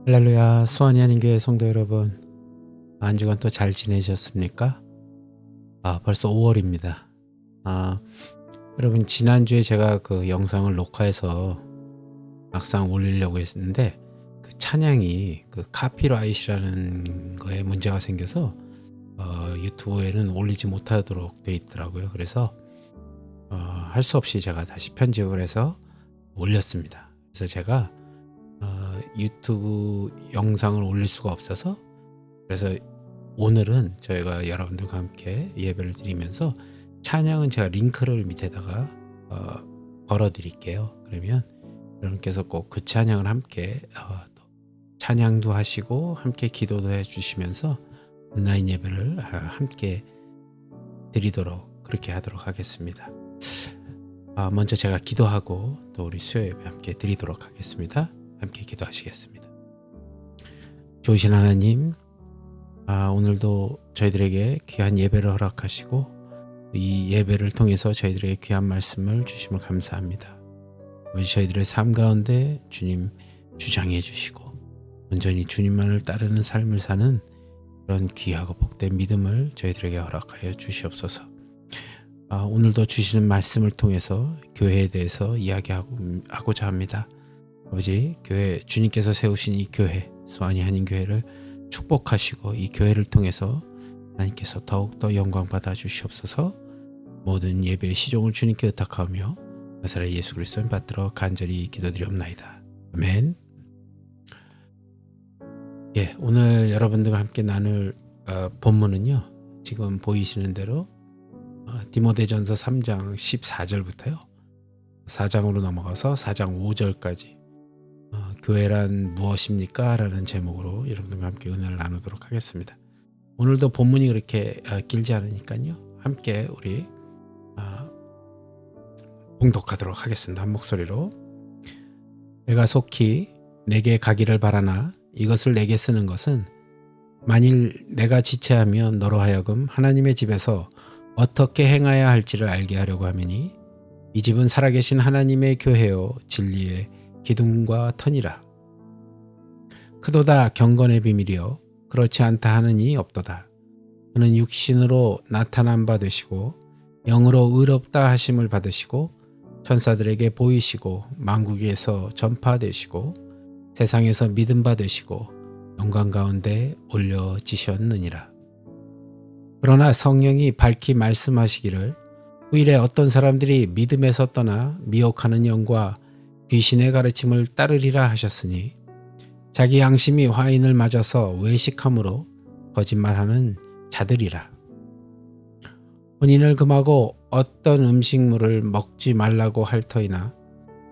할렐루야, 수원이 하나님교회 성도 여러분, 한 주간 또 잘 지내셨습니까? 벌써 5월입니다. 여러분, 지난주에 제가 그 영상을 녹화해서 막상 올리려고 했는데, 그 찬양이 그 카피라이트라는 거에 문제가 생겨서 유튜브에는 올리지 못하도록 돼 있더라고요. 그래서 할 수 없이 제가 다시 편집을 해서 올렸습니다. 그래서 제가 유튜브 영상을 올릴 수가 없어서, 그래서 오늘은 저희가 여러분들과 함께 예배를 드리면서 찬양은 제가 링크를 밑에다가 걸어 드릴게요. 그러면 여러분께서 꼭 그 찬양을 함께 또 찬양도 하시고 함께 기도도 해 주시면서 온라인 예배를 함께 드리도록 그렇게 하도록 하겠습니다. 먼저 제가 기도하고 또 우리 수요 예배 함께 드리도록 하겠습니다. 함께 기도하시겠습니다. 좋으신 하나님, 오늘도 저희들에게 귀한 예배를 허락하시고 이 예배를 통해서 저희들에게 귀한 말씀을 주심을 감사합니다. 아버지, 저희들의 삶 가운데 주님 주장해 주시고 온전히 주님만을 따르는 삶을 사는 그런 귀하고 복된 믿음을 저희들에게 허락하여 주시옵소서. 오늘도 주시는 말씀을 통해서 교회에 대해서 이야기하고자 합니다. 아버지, 교회, 주님께서 세우신 이 교회, 수완이 한인교회를 축복하시고 이 교회를 통해서 하나님께서 더욱더 영광 받아 주시옵소서. 모든 예배의 시종을 주님께 의탁하며 나사렛 예수 그리스도를 받들어 간절히 기도드리옵나이다. 아멘. 오늘 여러분들과 함께 나눌 본문은요, 지금 보이시는 대로 디모데전서 3장 14절부터요 4장으로 넘어가서 4장 5절까지 교회란 무엇입니까? 라는 제목으로 여러분들과 함께 은혜를 나누도록 하겠습니다. 오늘도 본문이 그렇게 길지 않으니까요, 함께 우리 봉독하도록 하겠습니다. 한 목소리로. 내가 속히 내게 가기를 바라나 이것을 내게 쓰는 것은 만일 내가 지체하면 너로 하여금 하나님의 집에서 어떻게 행해야 할지를 알게 하려고 함이니 이 집은 살아계신 하나님의 교회요 진리의 기둥과 터니라. 크도다 경건의 비밀이요 그렇지 않다 하는 이 없도다. 그는 육신으로 나타난 바 되시고 영으로 의롭다 하심을 받으시고 천사들에게 보이시고 만국에서 전파되시고 세상에서 믿음 받으시고 영광 가운데 올려지셨느니라. 그러나 성령이 밝히 말씀하시기를 후일에 어떤 사람들이 믿음에서 떠나 미혹하는 영과 귀신의 가르침을 따르리라 하셨으니 자기 양심이 화인을 맞아서 외식함으로 거짓말하는 자들이라. 혼인을 금하고 어떤 음식물을 먹지 말라고 할 터이나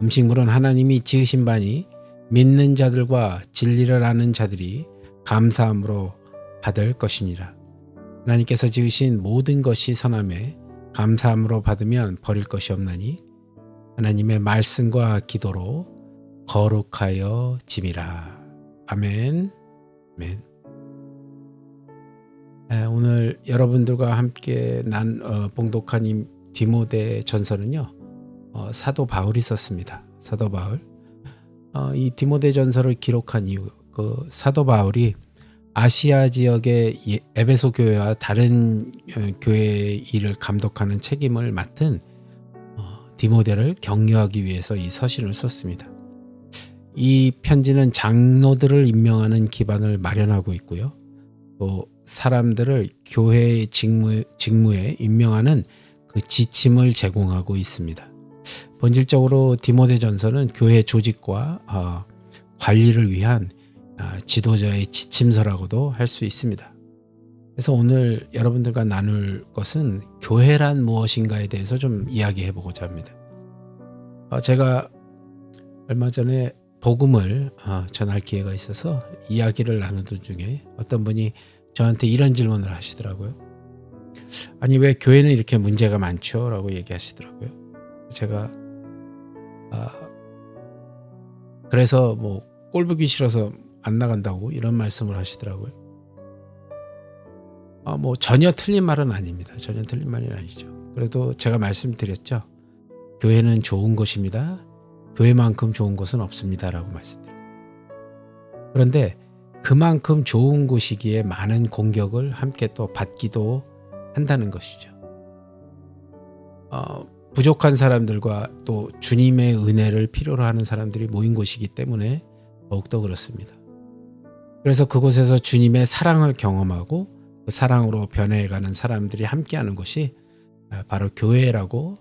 음식물은 하나님이 지으신 바니 믿는 자들과 진리를 아는 자들이 감사함으로 받을 것이니라. 하나님께서 지으신 모든 것이 선함에 감사함으로 받으면 버릴 것이 없나니 하나님의 말씀과 기도로 거룩하여 짐이라. 아멘. 아멘. 오늘 여러분들과 함께 봉독한 이 디모데 전서는요, 사도 바울이 썼습니다. 사도 바울. 이 디모데 전서를 기록한 이유, 그 사도 바울이 아시아 지역의 에베소 교회와 다른 교회의 일을 감독하는 책임을 맡은 디모데를 격려하기 위해서 이 서신을 썼습니다. 이 편지는 장로들을 임명하는 기반을 마련하고 있고요. 또 사람들을 교회의 직무에 임명하는 그 지침을 제공하고 있습니다. 본질적으로 디모데 전서는 교회 조직과 관리를 위한 지도자의 지침서라고도 할 수 있습니다. 그래서 오늘 여러분들과 나눌 것은 교회란 무엇인가에 대해서 좀 이야기해 보고자 합니다. 제가 얼마 전에 복음을 전할 기회가 있어서 이야기를 나누던 중에 어떤 분이 저한테 이런 질문을 하시더라고요. 아니, 왜 교회는 이렇게 문제가 많죠? 라고 얘기하시더라고요. 제가 그래서 뭐 꼴보기 싫어서 안 나간다고 이런 말씀을 하시더라고요. 뭐 전혀 틀린 말은 아닙니다. 전혀 틀린 말이 아니죠. 그래도 제가 말씀드렸죠. 교회는 좋은 곳입니다. 교회만큼 좋은 곳은 없습니다. 라고 말씀드렸어요. 그런데 그만큼 좋은 곳이기에 많은 공격을 함께 또 받기도 한다는 것이죠. 부족한 사람들과 또 주님의 은혜를 필요로 하는 사람들이 모인 곳이기 때문에 더욱더 그렇습니다. 그래서 그곳에서 주님의 사랑을 경험하고 그 사랑으로 변해가는 사람들이 함께하는 곳이 바로 교회라고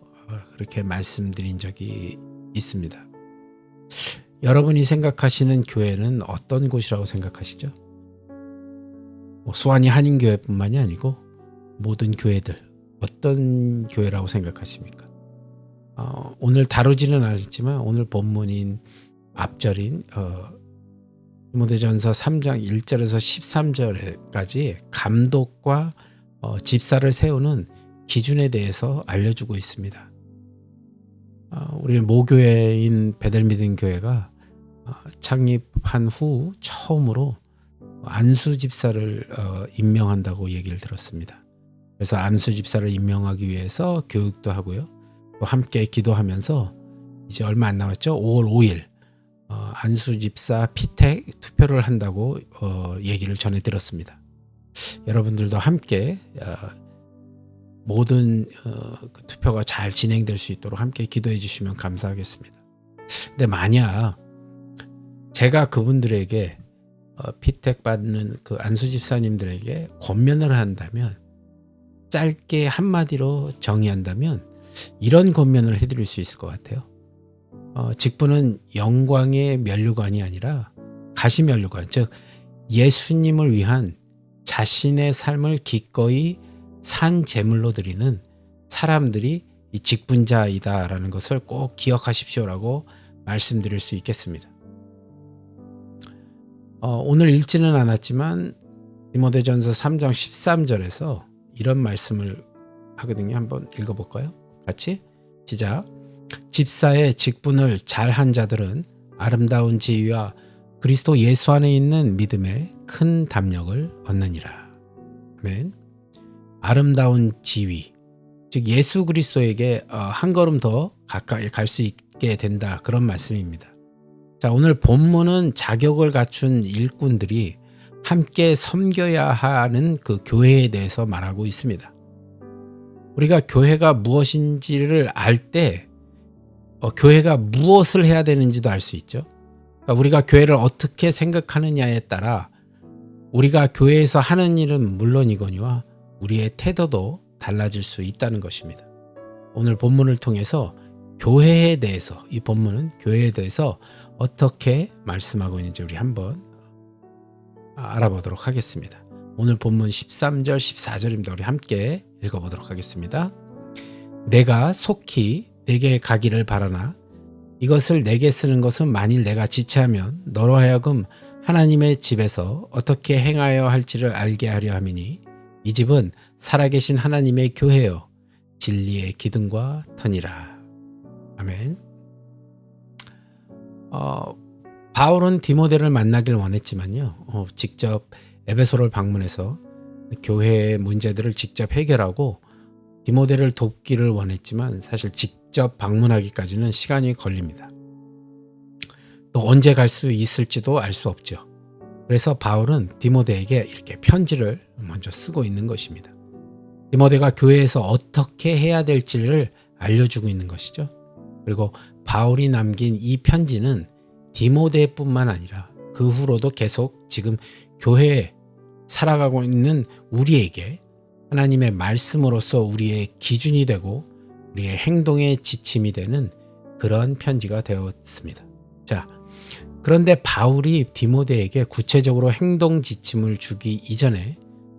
그렇게 말씀드린 적이 있습니다. 여러분이 생각하시는 교회는 어떤 곳이라고 생각하시죠? 수완이 한인교회뿐만이 아니고 모든 교회들 어떤 교회라고 생각하십니까? 오늘 다루지는 않았지만 오늘 본문인 앞절인 디모데전서 3장 1절에서 13절까지 감독과 집사를 세우는 기준에 대해서 알려주고 있습니다. 우리 모교회인 베델 믿음 교회가 창립한 후 처음으로 안수 집사를 임명한다고 얘기를 들었습니다. 그래서 안수 집사를 임명하기 위해서 교육도 하고요. 또 함께 기도하면서 이제 얼마 안 남았죠. 5월 5일 안수 집사 피택 투표를 한다고 얘기를 전해 들었습니다. 여러분들도 함께 모든 그 투표가 잘 진행될 수 있도록 함께 기도해 주시면 감사하겠습니다. 근데 만약 제가 그분들에게 피택 받는 그 안수 집사님들에게 권면을 한다면, 짧게 한마디로 정의한다면 이런 권면을 해드릴 수 있을 것 같아요. 직분은 영광의 면류관이 아니라 가시면류관, 즉 예수님을 위한 자신의 삶을 기꺼이 산 제물로 드리는 사람들이 이 직분자이다라는 것을 꼭 기억하십시오라고 말씀드릴 수 있겠습니다. 오늘 읽지는 않았지만 디모데전서 3장 13절에서 이런 말씀을 하거든요. 한번 읽어볼까요? 같이 시작. 집사의 직분을 잘한 자들은 아름다운 지위와 그리스도 예수 안에 있는 믿음에 큰 담력을 얻느니라. 아멘. 아름다운 지위, 즉 예수 그리스도에게 한 걸음 더 가까이 갈 수 있게 된다, 그런 말씀입니다. 자, 오늘 본문은 자격을 갖춘 일꾼들이 함께 섬겨야 하는 그 교회에 대해서 말하고 있습니다. 우리가 교회가 무엇인지를 알 때 교회가 무엇을 해야 되는지도 알 수 있죠. 그러니까 우리가 교회를 어떻게 생각하느냐에 따라 우리가 교회에서 하는 일은 물론이거니와 우리의 태도도 달라질 수 있다는 것입니다. 오늘 본문을 통해서 교회에 대해서, 이 본문은 교회에 대해서 어떻게 말씀하고 있는지 우리 한번 알아보도록 하겠습니다. 오늘 본문 13절 14절입니다. 우리 함께 읽어보도록 하겠습니다. 내가 속히 내게 가기를 바라나 이것을 내게 쓰는 것은 만일 내가 지체하면 너로 하여금 하나님의 집에서 어떻게 행하여 할지를 알게 하려 함이니 이 집은 살아계신 하나님의 교회요 진리의 기둥과 터니라. 아멘. 바울은 디모데를 만나길 원했지만요, 직접 에베소를 방문해서 교회의 문제들을 직접 해결하고 디모데를 돕기를 원했지만 사실 직접 방문하기까지는 시간이 걸립니다. 또 언제 갈 수 있을지도 알 수 없죠. 그래서 바울은 디모데에게 이렇게 편지를 먼저 쓰고 있는 것입니다. 디모데가 교회에서 어떻게 해야 될지를 알려주고 있는 것이죠. 그리고 바울이 남긴 이 편지는 디모데뿐만 아니라 그 후로도 계속 지금 교회에 살아가고 있는 우리에게 하나님의 말씀으로서 우리의 기준이 되고 우리의 행동의 지침이 되는 그런 편지가 되었습니다. 자, 그런데 바울이 디모데에게 구체적으로 행동 지침을 주기 이전에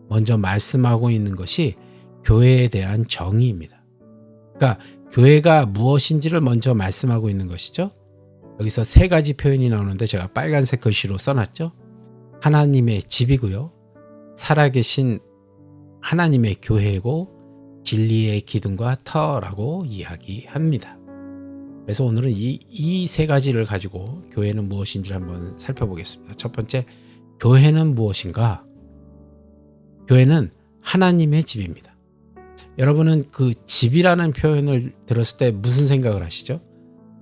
먼저 말씀하고 있는 것이 교회에 대한 정의입니다. 그러니까 교회가 무엇인지를 먼저 말씀하고 있는 것이죠. 여기서 세 가지 표현이 나오는데 제가 빨간색 글씨로 써놨죠. 하나님의 집이고요, 살아계신 하나님의 교회고 진리의 기둥과 터라고 이야기합니다. 그래서 오늘은 이 세 가지를 가지고 교회는 무엇인지를 한번 살펴보겠습니다. 첫 번째, 교회는 무엇인가? 교회는 하나님의 집입니다. 여러분은 그 집이라는 표현을 들었을 때 무슨 생각을 하시죠?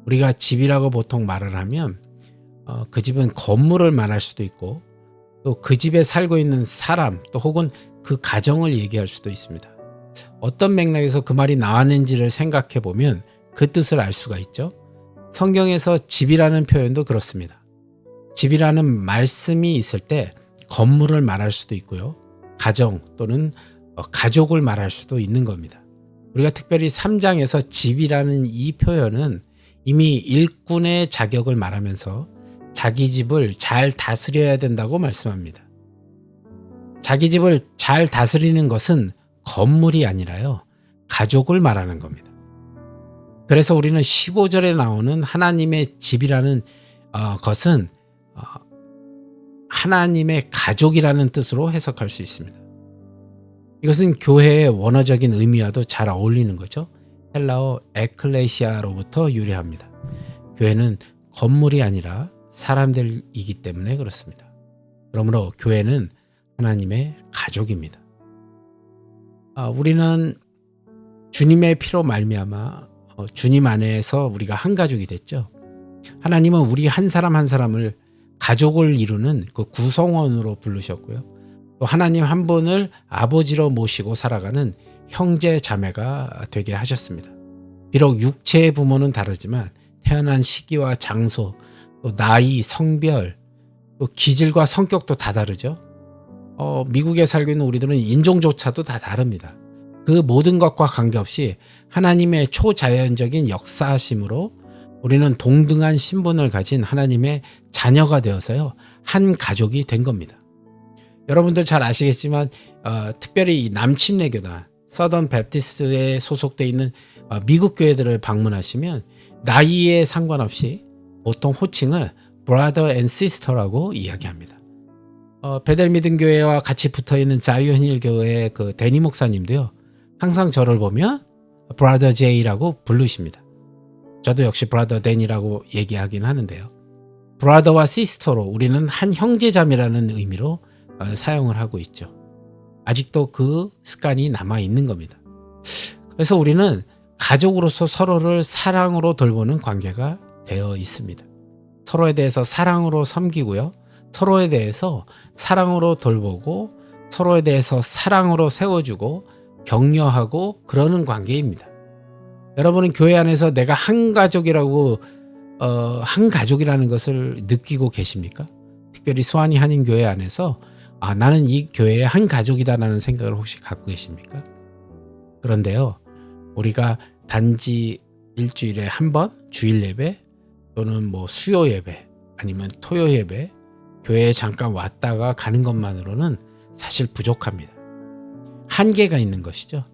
우리가 집이라고 보통 말을 하면 그 집은 건물을 말할 수도 있고 또 그 집에 살고 있는 사람 또 혹은 그 가정을 얘기할 수도 있습니다. 어떤 맥락에서 그 말이 나왔는지를 생각해 보면 그 뜻을 알 수가 있죠. 성경에서 집이라는 표현도 그렇습니다. 집이라는 말씀이 있을 때 건물을 말할 수도 있고요. 가정 또는 가족을 말할 수도 있는 겁니다. 우리가 특별히 3장에서 집이라는 이 표현은 이미 일꾼의 자격을 말하면서 자기 집을 잘 다스려야 된다고 말씀합니다. 자기 집을 잘 다스리는 것은 건물이 아니라요. 가족을 말하는 겁니다. 그래서 우리는 15절에 나오는 하나님의 집이라는 것은 하나님의 가족이라는 뜻으로 해석할 수 있습니다. 이것은 교회의 원어적인 의미와도 잘 어울리는 거죠. 헬라어 에클레시아로부터 유래합니다. 교회는 건물이 아니라 사람들이기 때문에 그렇습니다. 그러므로 교회는 하나님의 가족입니다. 우리는 주님의 피로 말미암아 주님 안에서 우리가 한 가족이 됐죠. 하나님은 우리 한 사람 한 사람을 가족을 이루는 그 구성원으로 부르셨고요. 또 하나님 한 분을 아버지로 모시고 살아가는 형제 자매가 되게 하셨습니다. 비록 육체의 부모는 다르지만 태어난 시기와 장소, 또 나이, 성별, 또 기질과 성격도 다 다르죠. 미국에 살고 있는 우리들은 인종조차도 다 다릅니다. 그 모든 것과 관계없이 하나님의 초자연적인 역사하심으로 우리는 동등한 신분을 가진 하나님의 자녀가 되어서요. 한 가족이 된 겁니다. 여러분들 잘 아시겠지만 특별히 이 남침례교단, 서던 베프티스트에 소속되어 있는 미국 교회들을 방문하시면 나이에 상관없이 보통 호칭을 brother and sister라고 이야기합니다. 베델 믿음 교회와 같이 붙어있는 자유현일 교회의 그 데니 목사님도요. 항상 저를 보면 brother J라고 부르십니다. 저도 역시 brother Dan이라고 얘기하긴 하는데요. brother와 sister로 우리는 한 형제자매라는 의미로 사용을 하고 있죠. 아직도 그 습관이 남아있는 겁니다. 그래서 우리는 가족으로서 서로를 사랑으로 돌보는 관계가 되어 있습니다. 서로에 대해서 사랑으로 섬기고요. 서로에 대해서 사랑으로 돌보고 서로에 대해서 사랑으로 세워주고 격려하고 그러는 관계입니다. 여러분은 교회 안에서 내가 한 가족이라고 한 가족이라는 것을 느끼고 계십니까? 특별히 수완이 한인교회 안에서 나는 이 교회의 한 가족이다라는 생각을 혹시 갖고 계십니까? 그런데요. 우리가 단지 일주일에 한 번 주일 예배 또는 뭐 수요 예배 아니면 토요 예배 교회에 잠깐 왔다가 가는 것만으로는 사실 부족합니다. 한계가 있는 것이죠.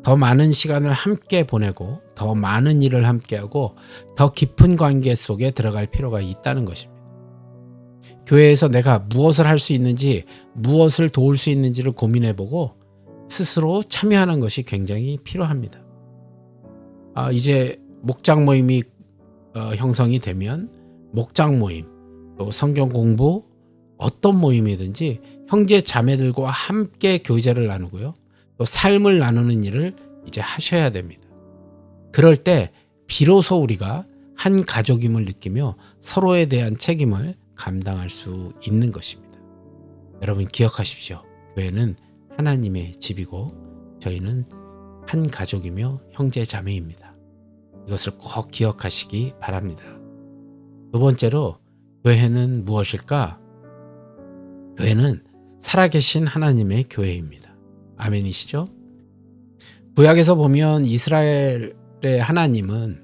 더 많은 시간을 함께 보내고 더 많은 일을 함께하고 더 깊은 관계 속에 들어갈 필요가 있다는 것입니다. 교회에서 내가 무엇을 할 수 있는지 무엇을 도울 수 있는지를 고민해보고 스스로 참여하는 것이 굉장히 필요합니다. 이제 목장 모임이 형성이 되면 목장 모임 또 성경 공부 어떤 모임이든지 형제 자매들과 함께 교제를 나누고요. 또 삶을 나누는 일을 이제 하셔야 됩니다. 그럴 때 비로소 우리가 한 가족임을 느끼며 서로에 대한 책임을 감당할 수 있는 것입니다. 여러분 기억하십시오. 교회는 하나님의 집이고 저희는 한 가족이며 형제 자매입니다. 이것을 꼭 기억하시기 바랍니다. 두 번째로 교회는 무엇일까? 교회는 살아계신 하나님의 교회입니다. 아멘이시죠? 구약에서 보면 이스라엘의 하나님은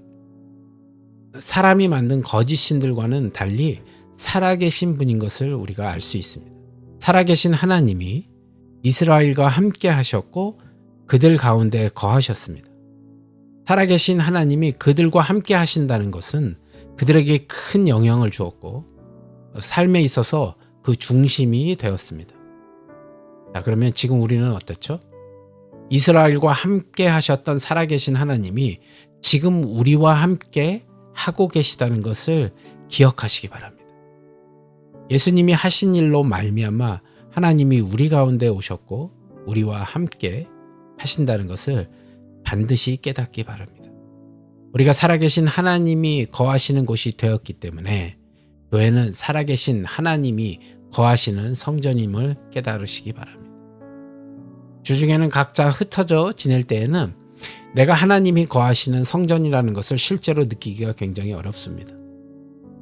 사람이 만든 거짓 신들과는 달리 살아계신 분인 것을 우리가 알 수 있습니다. 살아계신 하나님이 이스라엘과 함께 하셨고 그들 가운데 거하셨습니다. 살아계신 하나님이 그들과 함께 하신다는 것은 그들에게 큰 영향을 주었고 삶에 있어서 그 중심이 되었습니다. 자, 그러면 지금 우리는 어떻죠? 이스라엘과 함께 하셨던 살아계신 하나님이 지금 우리와 함께 하고 계시다는 것을 기억하시기 바랍니다. 예수님이 하신 일로 말미암아 하나님이 우리 가운데 오셨고 우리와 함께 하신다는 것을 반드시 깨닫기 바랍니다. 우리가 살아계신 하나님이 거하시는 곳이 되었기 때문에 교회는 살아계신 하나님이 거하시는 성전임을 깨달으시기 바랍니다. 주중에는 각자 흩어져 지낼 때에는 내가 하나님이 거하시는 성전이라는 것을 실제로 느끼기가 굉장히 어렵습니다.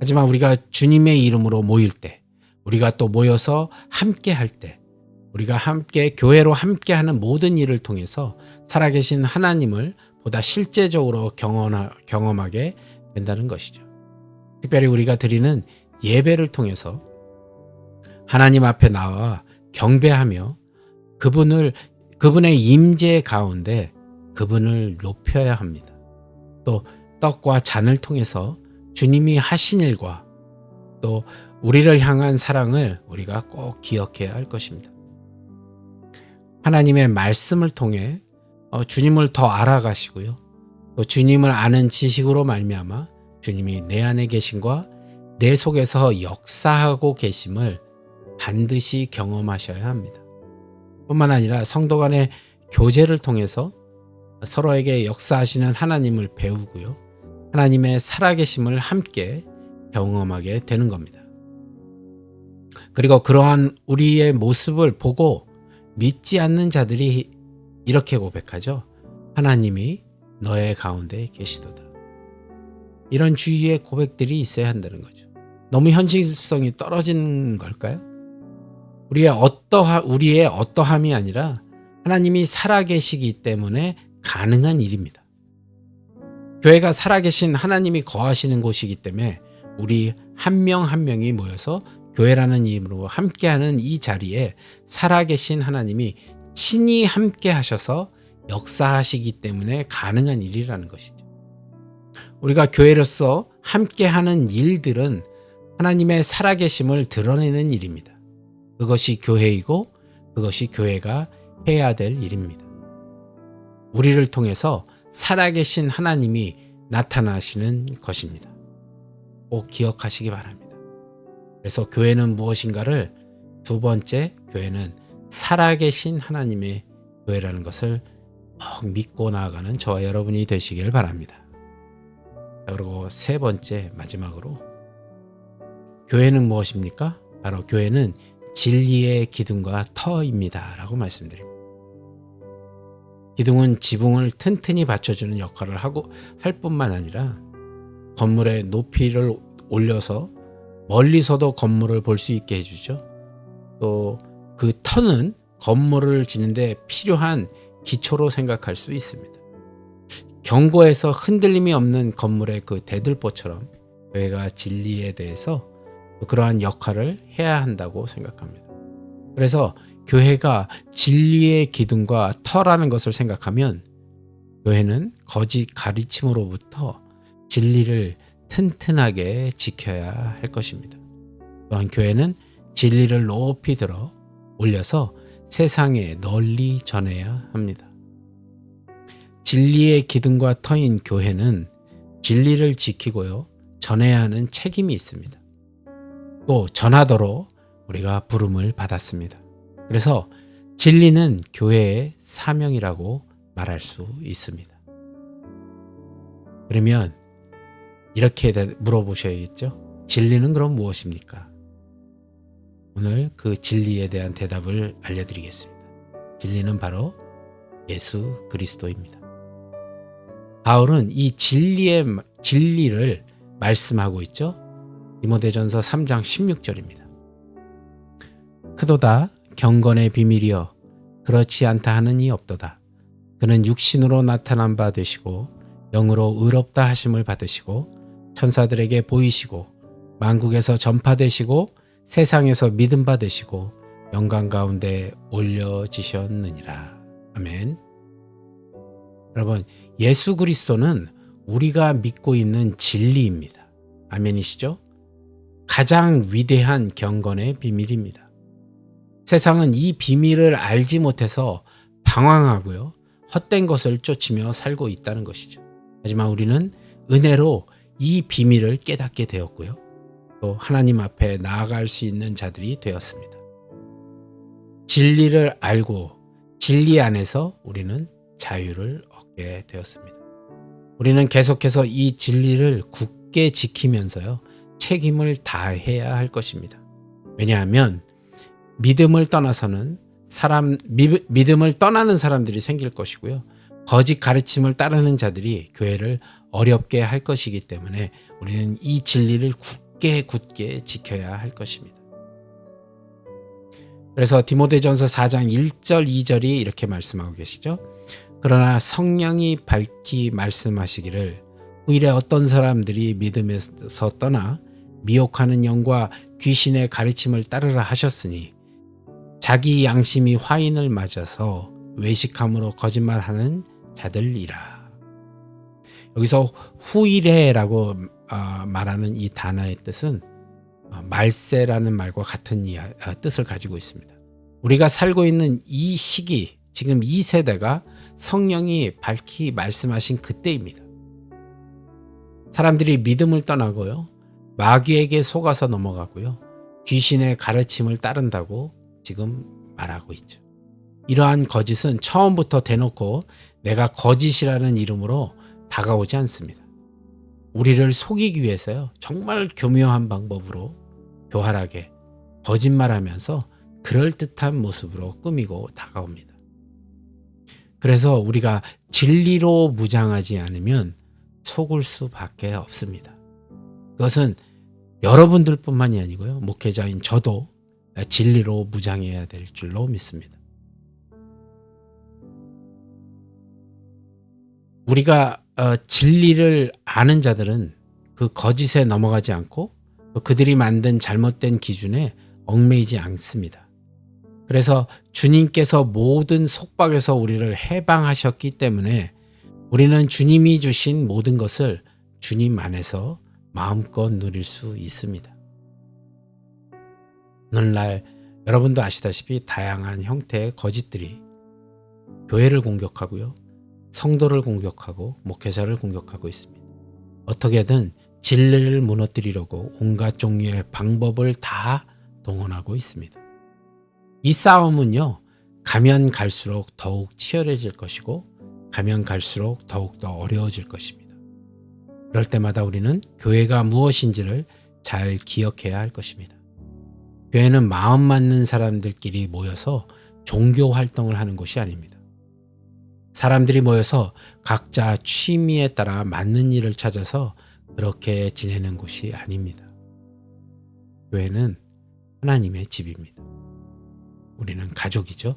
하지만 우리가 주님의 이름으로 모일 때, 우리가 또 모여서 함께 할 때, 우리가 함께 교회로 함께하는 모든 일을 통해서 살아계신 하나님을 보다 실제적으로 경험하게 된다는 것이죠. 특별히 우리가 드리는 예배를 통해서 하나님 앞에 나와 경배하며 그분의 임재 가운데 그분을 높여야 합니다. 또 떡과 잔을 통해서 주님이 하신 일과 또 우리를 향한 사랑을 우리가 꼭 기억해야 할 것입니다. 하나님의 말씀을 통해 주님을 더 알아가시고요. 또 주님을 아는 지식으로 말미암아 주님이 내 안에 계심과 내 속에서 역사하고 계심을 반드시 경험하셔야 합니다. 뿐만 아니라 성도 간의 교제를 통해서 서로에게 역사하시는 하나님을 배우고요. 하나님의 살아계심을 함께 경험하게 되는 겁니다. 그리고 그러한 우리의 모습을 보고 믿지 않는 자들이 이렇게 고백하죠. 하나님이 너의 가운데 계시도다. 이런 주의의 고백들이 있어야 한다는 거죠. 너무 현실성이 떨어지는 걸까요? 우리의 어떠함이 아니라 하나님이 살아계시기 때문에 가능한 일입니다. 교회가 살아계신 하나님이 거하시는 곳이기 때문에 우리 한 명 한 명이 모여서 교회라는 이름으로 함께하는 이 자리에 살아계신 하나님이 친히 함께 하셔서 역사하시기 때문에 가능한 일이라는 것이죠. 우리가 교회로서 함께하는 일들은 하나님의 살아계심을 드러내는 일입니다. 그것이 교회이고 그것이 교회가 해야 될 일입니다. 우리를 통해서 살아계신 하나님이 나타나시는 것입니다. 꼭 기억하시기 바랍니다. 그래서 교회는 무엇인가를 두 번째, 교회는 살아계신 하나님의 교회라는 것을 꼭 믿고 나아가는 저와 여러분이 되시길 바랍니다. 그리고 세 번째, 마지막으로 교회는 무엇입니까? 바로 교회는 진리의 기둥과 터입니다 라고 말씀드립니다. 기둥은 지붕을 튼튼히 받쳐주는 역할을 할 뿐만 아니라 건물의 높이를 올려서 멀리서도 건물을 볼 수 있게 해주죠. 또 그 터는 건물을 짓는데 필요한 기초로 생각할 수 있습니다. 견고해서 흔들림이 없는 건물의 그 대들보처럼 교회가 진리에 대해서 그러한 역할을 해야 한다고 생각합니다. 그래서 교회가 진리의 기둥과 터라는 것을 생각하면 교회는 거짓 가르침으로부터 진리를 튼튼하게 지켜야 할 것입니다. 또한 교회는 진리를 높이 들어 올려서 세상에 널리 전해야 합니다. 진리의 기둥과 터인 교회는 진리를 지키고요. 전해야 하는 책임이 있습니다. 또 전하도록 우리가 부름을 받았습니다. 그래서 진리는 교회의 사명이라고 말할 수 있습니다. 그러면 이렇게 물어보셔야겠죠. 진리는 그럼 무엇입니까? 오늘 그 진리에 대한 대답을 알려드리겠습니다. 진리는 바로 예수 그리스도입니다. 바울은 이 진리를 말씀하고 있죠. 디모데전서 3장 16절입니다. 크도다 경건의 비밀이여 그렇지 않다 하는 이 없도다. 그는 육신으로 나타난 바 되시고 영으로 의롭다 하심을 받으시고 천사들에게 보이시고 만국에서 전파되시고 세상에서 믿음 받으시고 영광 가운데 올려지셨느니라. 아멘. 여러분, 예수 그리스도는 우리가 믿고 있는 진리입니다. 아멘이시죠? 가장 위대한 경건의 비밀입니다. 세상은 이 비밀을 알지 못해서 방황하고요. 헛된 것을 쫓으며 살고 있다는 것이죠. 하지만 우리는 은혜로 이 비밀을 깨닫게 되었고요. 또 하나님 앞에 나아갈 수 있는 자들이 되었습니다. 진리를 알고 진리 안에서 우리는 자유를 얻게 되었습니다. 우리는 계속해서 이 진리를 굳게 지키면서요. 책임을 다해야 할 것입니다. 왜냐하면 믿음을 떠나서는 믿음을 떠나는 사람들이 생길 것이고요. 거짓 가르침을 따르는 자들이 교회를 어렵게 할 것이기 때문에 우리는 이 진리를 굳게 지켜야 할 것입니다. 그래서 디모데전서 4장 1절 2절이 이렇게 말씀하고 계시죠. 그러나 성령이 밝히 말씀하시기를 후일에 어떤 사람들이 믿음에서 떠나 미혹하는 영과 귀신의 가르침을 따르라 하셨으니 자기 양심이 화인을 맞아서 외식함으로 거짓말하는 자들이라. 여기서 후일에라고 말하는 이 단어의 뜻은 말세라는 말과 같은 뜻을 가지고 있습니다. 우리가 살고 있는 이 시기, 지금 이 세대가 성령이 밝히 말씀하신 그때입니다. 사람들이 믿음을 떠나고요. 마귀에게 속아서 넘어가고요. 귀신의 가르침을 따른다고 지금 말하고 있죠. 이러한 거짓은 처음부터 대놓고 내가 거짓이라는 이름으로 다가오지 않습니다. 우리를 속이기 위해서요. 정말 교묘한 방법으로 교활하게 거짓말하면서 그럴듯한 모습으로 꾸미고 다가옵니다. 그래서 우리가 진리로 무장하지 않으면 속을 수밖에 없습니다. 그것은 여러분들뿐만이 아니고요. 목회자인 저도 진리로 무장해야 될 줄로 믿습니다. 우리가 진리를 아는 자들은 그 거짓에 넘어가지 않고 그들이 만든 잘못된 기준에 얽매이지 않습니다. 그래서 주님께서 모든 속박에서 우리를 해방하셨기 때문에 우리는 주님이 주신 모든 것을 주님 안에서 마음껏 누릴 수 있습니다. 오늘날 여러분도 아시다시피 다양한 형태의 거짓들이 교회를 공격하고요. 성도를 공격하고 목회자를 공격하고 있습니다. 어떻게든 진리를 무너뜨리려고 온갖 종류의 방법을 다 동원하고 있습니다. 이 싸움은요. 가면 갈수록 더욱 치열해질 것이고 가면 갈수록 더욱더 어려워질 것입니다. 그럴 때마다 우리는 교회가 무엇인지를 잘 기억해야 할 것입니다. 교회는 마음 맞는 사람들끼리 모여서 종교 활동을 하는 곳이 아닙니다. 사람들이 모여서 각자 취미에 따라 맞는 일을 찾아서 그렇게 지내는 곳이 아닙니다. 교회는 하나님의 집입니다. 우리는 가족이죠.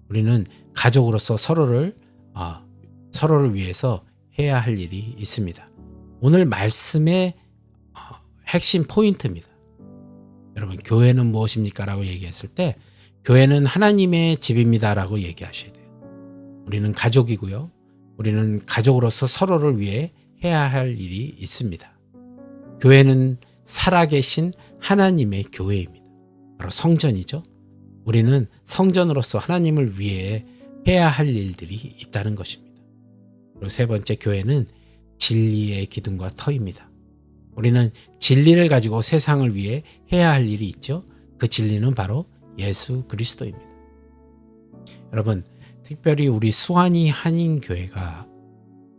우리는 가족으로서 서로를 위해서 해야 할 일이 있습니다. 오늘 말씀의 핵심 포인트입니다. 여러분, 교회는 무엇입니까? 라고 얘기했을 때 교회는 하나님의 집입니다 라고 얘기하셔야 돼요. 우리는 가족이고요. 우리는 가족으로서 서로를 위해 해야 할 일이 있습니다. 교회는 살아계신 하나님의 교회입니다. 바로 성전이죠. 우리는 성전으로서 하나님을 위해 해야 할 일들이 있다는 것입니다. 그리고 세 번째, 교회는 진리의 기둥과 터입니다. 우리는 진리를 가지고 세상을 위해 해야 할 일이 있죠. 그 진리는 바로 예수 그리스도입니다. 여러분, 특별히 우리 수완이 한인교회가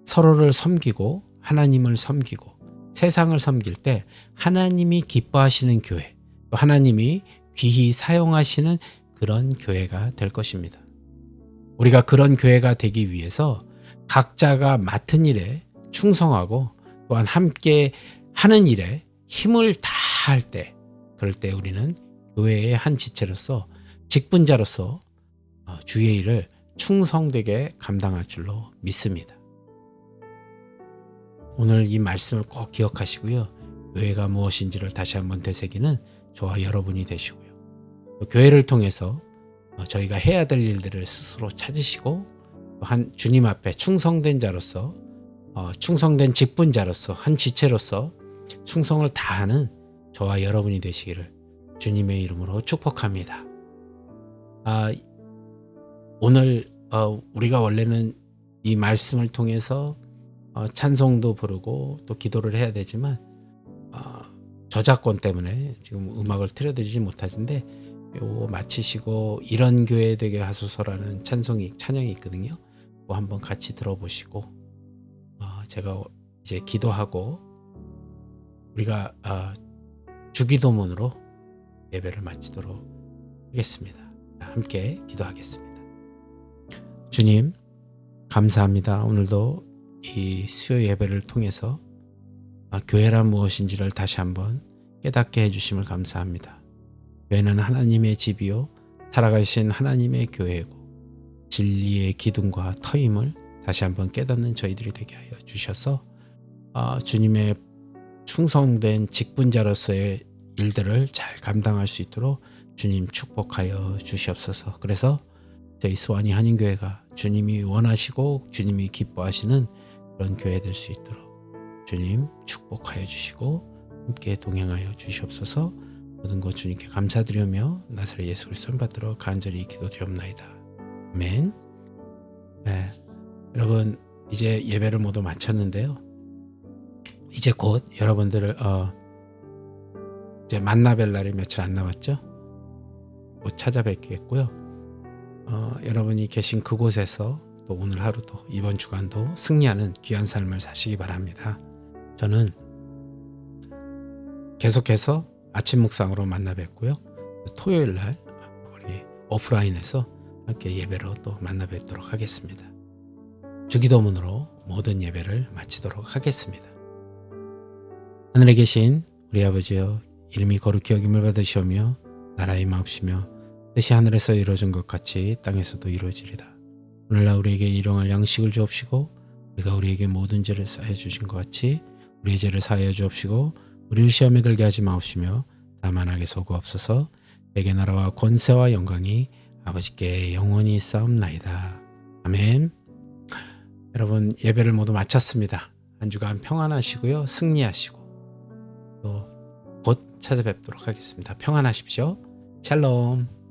서로를 섬기고 하나님을 섬기고 세상을 섬길 때 하나님이 기뻐하시는 교회, 또 하나님이 귀히 사용하시는 그런 교회가 될 것입니다. 우리가 그런 교회가 되기 위해서 각자가 맡은 일에 충성하고 또한 함께 하는 일에 힘을 다할 때, 그럴 때 우리는 교회의 한 지체로서 직분자로서 주의 일을 충성되게 감당할 줄로 믿습니다. 오늘 이 말씀을 꼭 기억하시고요. 교회가 무엇인지를 다시 한번 되새기는 저와 여러분이 되시고요. 교회를 통해서 저희가 해야 될 일들을 스스로 찾으시고 한 주님 앞에 충성된 자로서 충성된 직분자로서 한 지체로서 충성을 다하는 저와 여러분이 되시기를 주님의 이름으로 축복합니다. 오늘 우리가 원래는 이 말씀을 통해서 찬송도 부르고 또 기도를 해야 되지만 저작권 때문에 지금 음악을 틀어드리지 못하는데 요거 마치시고 이런 교회 되게 하소서라는 찬양이 있거든요. 그거 한번 같이 들어보시고 제가 이제 기도하고 우리가 주기도문으로 예배를 마치도록 하겠습니다. 함께 기도하겠습니다. 주님, 감사합니다. 오늘도 이 수요 예배를 통해서 교회란 무엇인지를 다시 한번 깨닫게 해주심을 감사합니다. 교회는 하나님의 집이요 살아가신 하나님의 교회고 진리의 기둥과 터임을 다시 한번 깨닫는 저희들이 되게 하여 주셔서 주님의 충성된 직분자로서의 일들을 잘 감당할 수 있도록 주님 축복하여 주시옵소서. 그래서 저희 수완이 한인교회가 주님이 원하시고 주님이 기뻐하시는 그런 교회 될 수 있도록 주님 축복하여 주시고 함께 동행하여 주시옵소서. 모든 것 주님께 감사드리며 나사렛 예수 그리스도 받들어 간절히 기도드리옵나이다. 아멘. 네, 여러분 이제 예배를 모두 마쳤는데요. 이제 곧 여러분들을 이제 만나뵐 날이 며칠 안 남았죠. 곧 찾아뵙겠고요. 여러분이 계신 그곳에서 또 오늘 하루도 이번 주간도 승리하는 귀한 삶을 사시기 바랍니다. 저는 계속해서 아침 묵상으로 만나 뵙고요. 토요일 날 우리 오프라인에서 함께 예배로 또 만나 뵙도록 하겠습니다. 주기도문으로 모든 예배를 마치도록 하겠습니다. 하늘에 계신 우리 아버지여, 이름이 거룩히 여김을 받으시오며 나라의 마옵시며 뜻이 하늘에서 이루어진 것 같이 땅에서도 이루어지리다. 오늘날 우리에게 일용할 양식을 주옵시고 우리가 우리에게 모든 죄를 사하여 주신 것 같이 우리의 죄를 사하여 주옵시고 우리를 시험에 들게 하지 마옵시며 다만 악에 속으옵소서. 내게 나라와 권세와 영광이 아버지께 영원히 싸움나이다. 아멘. 여러분 예배를 모두 마쳤습니다. 한 주간 평안하시고요. 승리하시고 또 곧 찾아뵙도록 하겠습니다. 평안하십시오. 샬롬.